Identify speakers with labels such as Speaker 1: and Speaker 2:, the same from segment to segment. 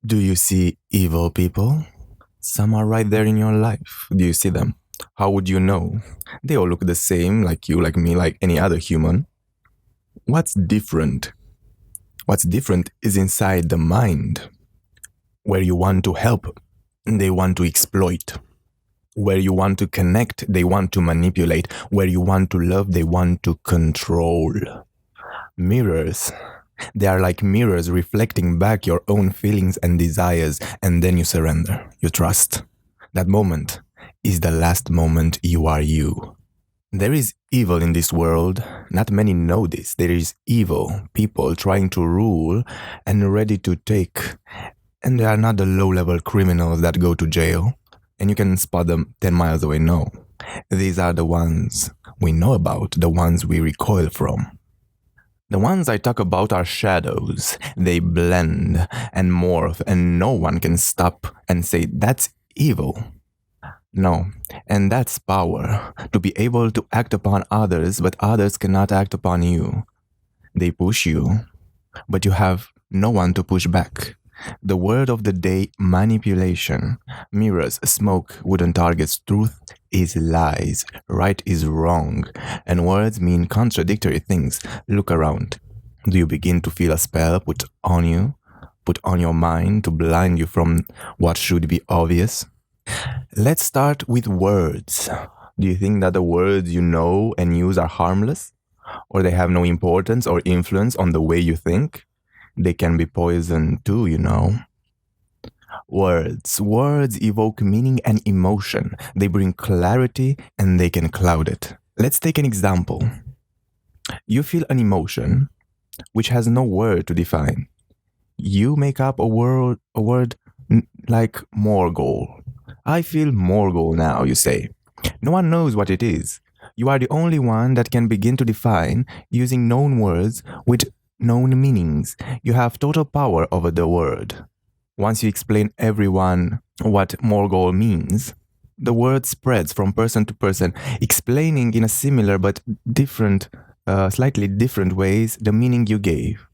Speaker 1: Do you see evil people? Some are right there in your life. Do you see them? How would you know? They all look the same, like you, like me, like any other human. What's different? What's different is inside the mind. Where you want to help, they want to exploit. Where you want to connect, they want to manipulate. Where you want to love, they want to control. Mirrors. They are like mirrors reflecting back your own feelings and desires, and then you surrender. You trust. That moment is the last moment you are you. There is evil in this world. Not many know this. There is evil, people trying to rule and ready to take. And they are not the low-level criminals that go to jail, and you can spot them 10 miles away. No. These are the ones we know about, the ones we recoil from. The ones I talk about are shadows. They blend and morph, and no one can stop and say, that's evil. No, and that's power, to be able to act upon others, but others cannot act upon you. They push you, but you have no one to push back. The word of the day, manipulation. Mirrors, smoke, wooden targets. Truth is lies. Right is wrong. And words mean contradictory things. Look around. Do you begin to feel a spell put on you? Put on your mind to blind you from what should be obvious? Let's start with words. Do you think that the words you know and use are harmless? Or they have no importance or influence on the way you think? They can be poison too, you know. Words evoke meaning and emotion. They bring clarity and they can cloud it. Let's take an example. You feel an emotion which has no word to define. You make up a word like Morgul. I feel Morgul now, you say. No one knows what it is. You are the only one that can begin to define using known words with known meanings. You have total power over the word. Once you explain everyone what Morgul means, the word spreads from person to person, explaining in a similar but different, slightly different ways the meaning you gave.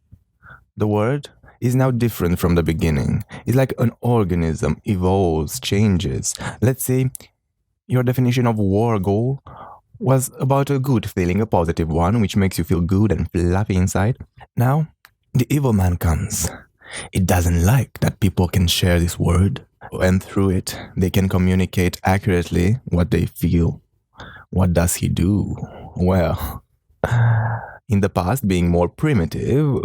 Speaker 1: The word is now different from the beginning. It's like an organism, evolves, changes. Let's say your definition of Morgul was about a good feeling, a positive one, which makes you feel good and fluffy inside. Now, the evil man comes. It doesn't like that people can share this word, and through it, they can communicate accurately what they feel. What does he do? Well, in the past, being more primitive,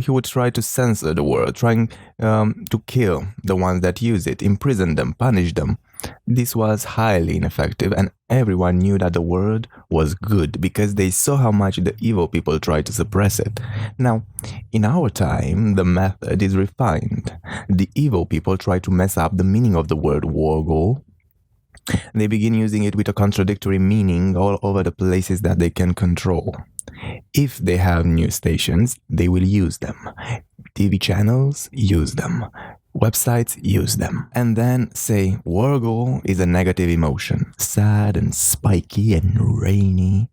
Speaker 1: he would try to censor the word, trying to kill the ones that use it, imprison them, punish them. This was highly ineffective, and everyone knew that the word was good because they saw how much the evil people tried to suppress it. Now, in our time, the method is refined. The evil people try to mess up the meaning of the word Wargol. They begin using it with a contradictory meaning all over the places that they can control. If they have news stations, they will use them. TV channels, use them. Websites, use them. And then say, Wargol is a negative emotion, sad and spiky and rainy.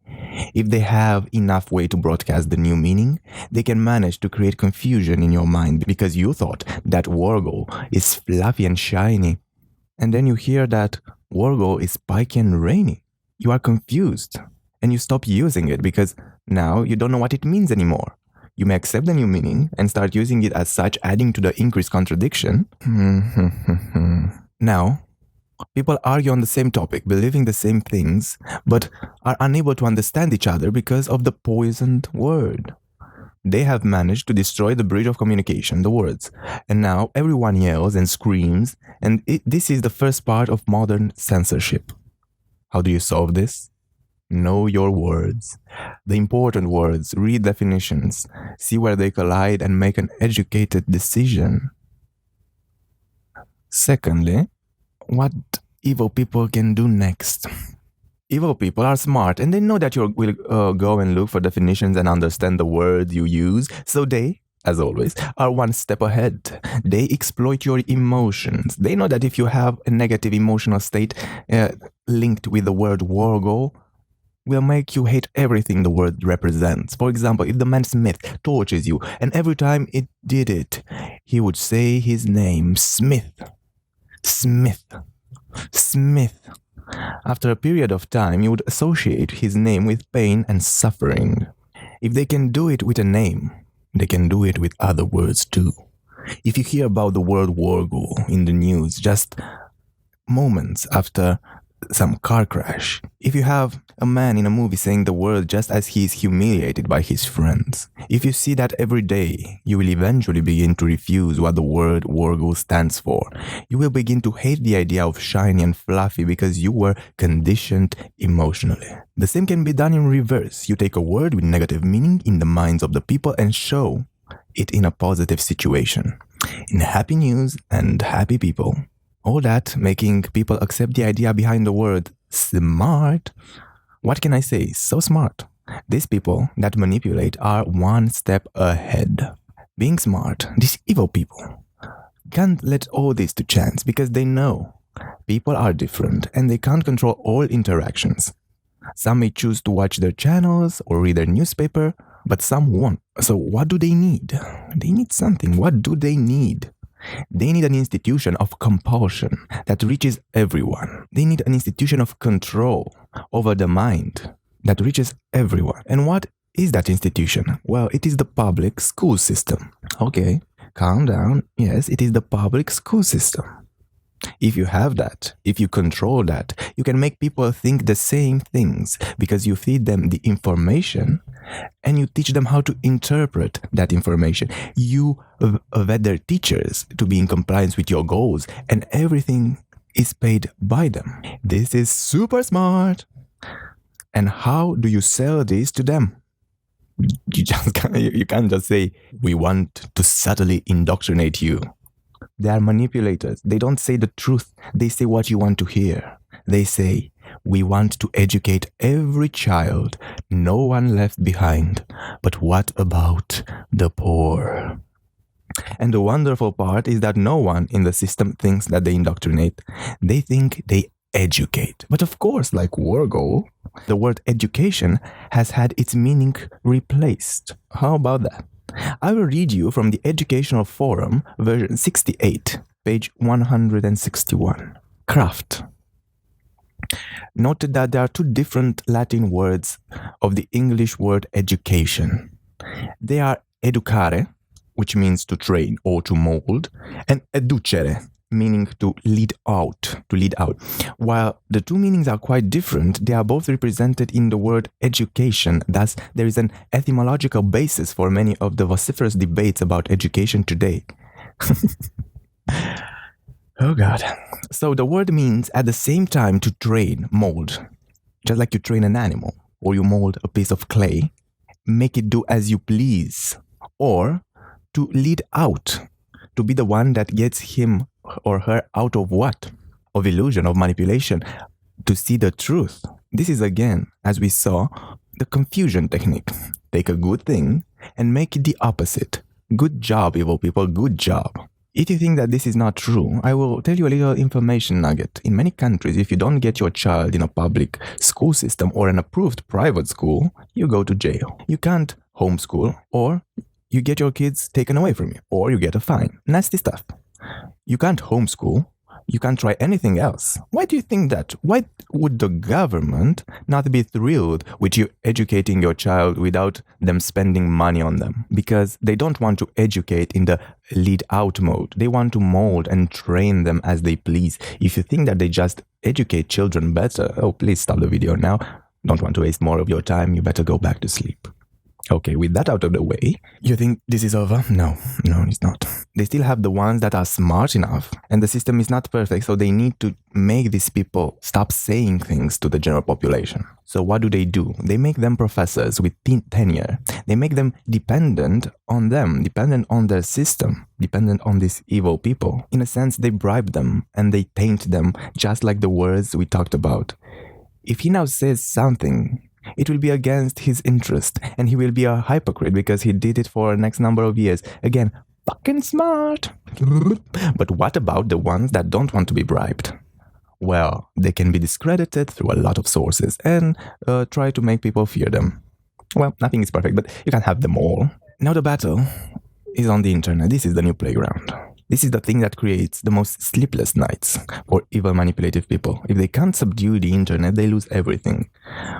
Speaker 1: If they have enough way to broadcast the new meaning, they can manage to create confusion in your mind because you thought that Wargol is fluffy and shiny. And then you hear that Wargol is spiky and rainy. You are confused and you stop using it because now you don't know what it means anymore. You may accept the new meaning and start using it as such, adding to the increased contradiction. Now, people argue on the same topic, believing the same things, but are unable to understand each other because of the poisoned word. They have managed to destroy the bridge of communication, the words. And now everyone yells and screams, and this is the first part of modern censorship. How do you solve this? Know your words. The important words, read definitions, see where they collide and make an educated decision. Secondly, what evil people can do next. Evil people are smart and they know that you will go and look for definitions and understand the words you use, so they, as always, are one step ahead. They exploit your emotions. They know that if you have a negative emotional state linked with the word Wargol, will make you hate everything the word represents. For example, if the man Smith tortures you, and every time it did it, he would say his name, Smith, Smith, Smith. After a period of time, you would associate his name with pain and suffering. If they can do it with a name, they can do it with other words too. If you hear about the word Wargo in the news just moments after some car crash, if you have a man in a movie saying the word just as he is humiliated by his friends, if you see that every day, you will eventually begin to refuse what the word Wargo stands for. You will begin to hate the idea of shiny and fluffy because you were conditioned emotionally. The same can be done in reverse. You take a word with negative meaning in the minds of the people and show it in a positive situation. In happy news and happy people. All that making people accept the idea behind the word smart. What can I say? So smart. These people that manipulate are one step ahead. Being smart, these evil people can't let all this to chance because they know people are different and they can't control all interactions. Some may choose to watch their channels or read their newspaper, but some won't. So what do they need? They need something. What do they need? They need an institution of compulsion that reaches everyone. They need an institution of control over the mind that reaches everyone. And what is that institution? Well, it is the public school system. Okay, calm down. Yes, it is the public school system. If you have that, if you control that, you can make people think the same things because you feed them the information and you teach them how to interpret that information. You vet their teachers to be in compliance with your goals, and everything is paid by them. This is super smart. And how do you sell this to them? You can't just say, we want to subtly indoctrinate you. They are manipulators. They don't say the truth. They say what you want to hear. They say, we want to educate every child, no one left behind. But what about the poor? And the wonderful part is that no one in the system thinks that they indoctrinate. They think they educate. But of course, like Wargo, the word education has had its meaning replaced. How about that? I will read you from the Educational Forum, version 68, page 161. Craft. Noted that there are two different Latin words of the English word education. They are educare, which means to train or to mold, and educere, meaning to lead out. While the two meanings are quite different, they are both represented in the word education. Thus, there is an etymological basis for many of the vociferous debates about education today. Oh God. So the word means at the same time to train, mold, just like you train an animal or you mold a piece of clay, make it do as you please, or to lead out, to be the one that gets him or her out of what? Of illusion, of manipulation, to see the truth. This is again, as we saw, the confusion technique. Take a good thing and make it the opposite. Good job, evil people, good job. If you think that this is not true, I will tell you a little information nugget. In many countries, if you don't get your child in a public school system or an approved private school, you go to jail. You can't homeschool, or you get your kids taken away from you, or you get a fine. Nasty stuff. You can't homeschool. You can't try anything else. Why do you think that? Why would the government not be thrilled with you educating your child without them spending money on them? Because they don't want to educate in the lead out mode. They want to mold and train them as they please. If you think that they just educate children better, oh, please stop the video now. Don't want to waste more of your time. You better go back to sleep. Okay, with that out of the way, you think this is over? No, it's not. They still have the ones that are smart enough, and the system is not perfect, so they need to make these people stop saying things to the general population. So what do? They make them professors with tenure. They make them dependent on their system, dependent on these evil people. In a sense, they bribe them and they taint them, just like the words we talked about. If he now says something, it will be against his interest, and he will be a hypocrite because he did it for the next number of years. Again, fucking smart. But what about the ones that don't want to be bribed? Well, they can be discredited through a lot of sources and try to make people fear them. Well, nothing is perfect, but you can't have them all. Now the battle is on the internet. This is the new playground. This is the thing that creates the most sleepless nights for evil, manipulative people. If they can't subdue the internet, they lose everything.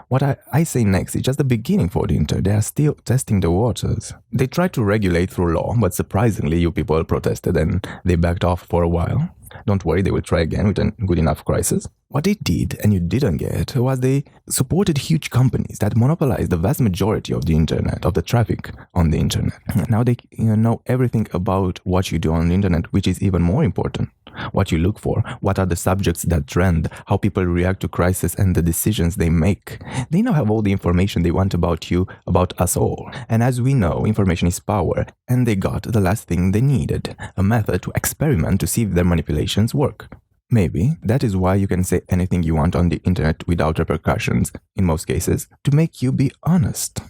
Speaker 1: What I say next is just the beginning for the internet. They are still testing the waters. They tried to regulate through law, but surprisingly, you people protested and they backed off for a while. Don't worry, they will try again with a good enough crisis. What they did, and you didn't get, was they supported huge companies that monopolized the vast majority of the internet, of the traffic on the internet. Now they know everything about what you do on the internet, which is even more important. What you look for, what are the subjects that trend, how people react to crisis and the decisions they make. They now have all the information they want about you, about us all. And as we know, information is power, and they got the last thing they needed, a method to experiment to see if their manipulations work. Maybe that is why you can say anything you want on the internet without repercussions, in most cases, to make you be honest,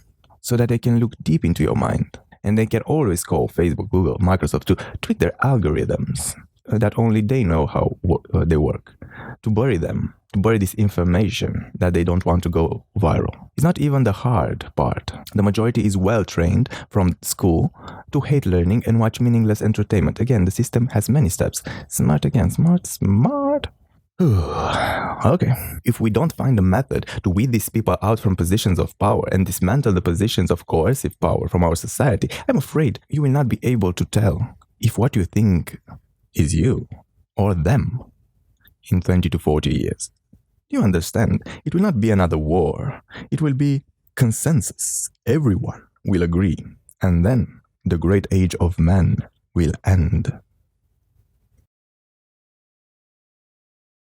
Speaker 1: so that they can look deep into your mind. And they can always call Facebook, Google, Microsoft to tweak their algorithms that only they know how they work, to bury them, to bury this information that they don't want to go viral. It's not even the hard part. The majority is well trained from school to hate learning and watch meaningless entertainment. Again, the system has many steps. Smart again, smart. Okay. If we don't find a method to weed these people out from positions of power and dismantle the positions of coercive power from our society, I'm afraid you will not be able to tell if what you think is you or them in 20 to 40 years. You understand? It will not be another war. It will be consensus. Everyone will agree. And then the great age of man will end.